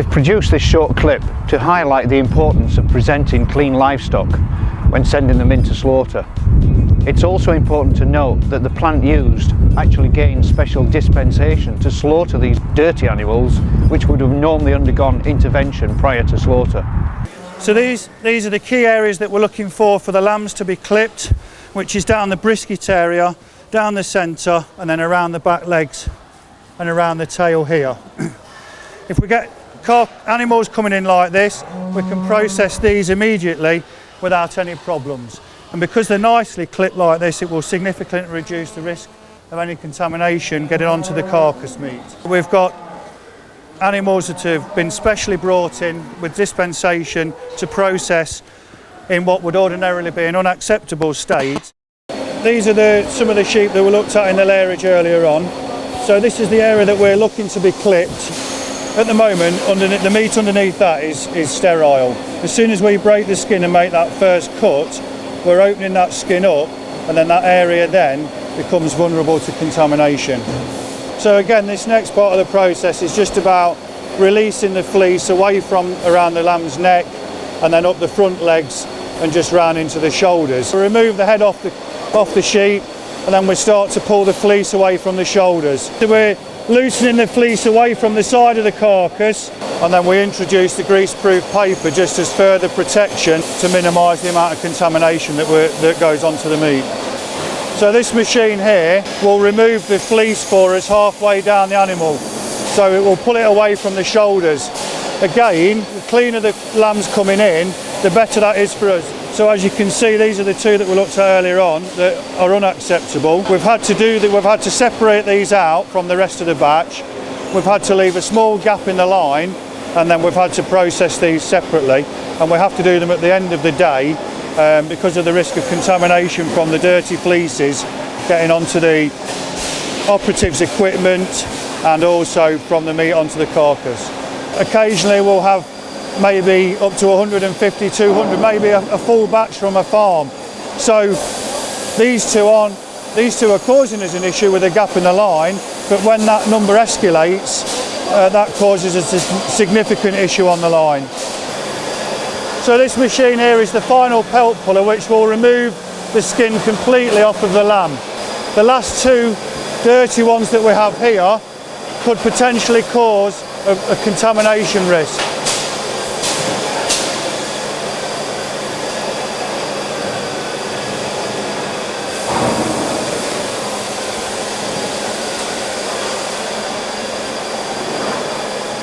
We've produced this short clip to highlight the importance of presenting clean livestock when sending them into slaughter. It's also important to note that the plant used actually gains special dispensation to slaughter these dirty animals which would have normally undergone intervention prior to slaughter. So these are the key areas that we're looking for the lambs to be clipped, which is down the brisket area, down the centre, and then around the back legs and around the tail here. If we get animals coming in like this, we can process these immediately without any problems. And because they're nicely clipped like this, it will significantly reduce the risk of any contamination getting onto the carcass meat. We've got animals that have been specially brought in with dispensation to process in what would ordinarily be an unacceptable state. These are some of the sheep that we looked at in the lairage earlier on. So this is the area that we're looking to be clipped. At the moment, the meat underneath that is sterile. As soon as we break the skin and make that first cut, we're opening that skin up, and then that area then becomes vulnerable to contamination. So again, this next part of the process is just about releasing the fleece away from around the lamb's neck and then up the front legs and just round into the shoulders. We remove the head off the sheep, and then we start to pull the fleece away from the shoulders. So we're loosening the fleece away from the side of the carcass, and then we introduce the grease-proof paper just as further protection to minimise the amount of contamination that goes onto the meat. So this machine here will remove the fleece for us halfway down the animal, so it will pull it away from the shoulders. Again, the cleaner the lamb's coming in, the better that is for us. So as you can see, these are the two that we looked at earlier on that are unacceptable. We've had to separate these out from the rest of the batch. We've had to leave a small gap in the line, and then we've had to process these separately, and we have to do them at the end of the day because of the risk of contamination from the dirty fleeces getting onto the operative's equipment and also from the meat onto the carcass. Occasionally we'll have maybe up to 150, 200, maybe a full batch from a farm. So these two are causing us an issue with a gap in the line, but when that number escalates, that causes us a significant issue on the line. So this machine here is the final pelt puller, which will remove the skin completely off of the lamb. The last two dirty ones that we have here could potentially cause a contamination risk.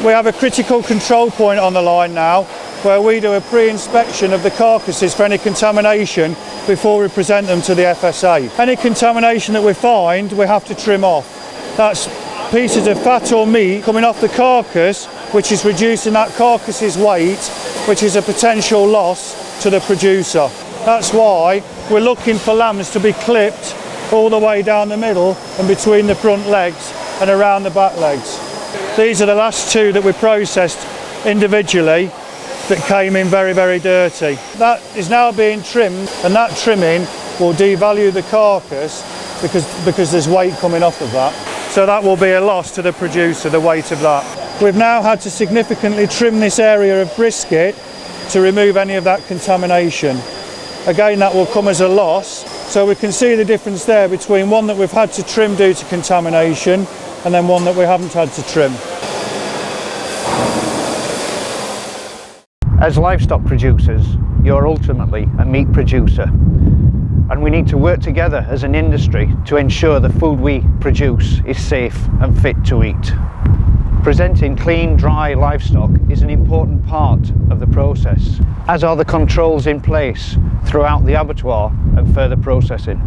We have a critical control point on the line now, where we do a pre-inspection of the carcasses for any contamination before we present them to the FSA. Any contamination that we find, we have to trim off. That's pieces of fat or meat coming off the carcass, which is reducing that carcass's weight, which is a potential loss to the producer. That's why we're looking for lambs to be clipped all the way down the middle and between the front legs and around the back legs. These are the last two that we processed individually that came in very, very dirty. That is now being trimmed, and that trimming will devalue the carcass because there's weight coming off of that. So that will be a loss to the producer, the weight of that. We've now had to significantly trim this area of brisket to remove any of that contamination. Again, that will come as a loss. So we can see the difference there between one that we've had to trim due to contamination and then one that we haven't had to trim. As livestock producers, you're ultimately a meat producer, and we need to work together as an industry to ensure the food we produce is safe and fit to eat. Presenting clean, dry livestock is an important part of the process, as are the controls in place throughout the abattoir and further processing.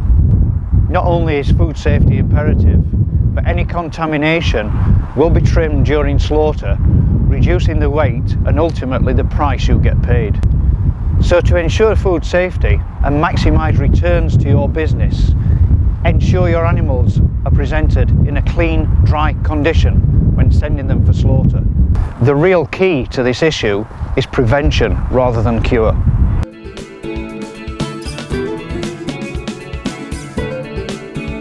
Not only is food safety imperative, but any contamination will be trimmed during slaughter, reducing the weight and ultimately the price you get paid. So to ensure food safety and maximise returns to your business, ensure your animals are presented in a clean, dry condition when sending them for slaughter. The real key to this issue is prevention rather than cure.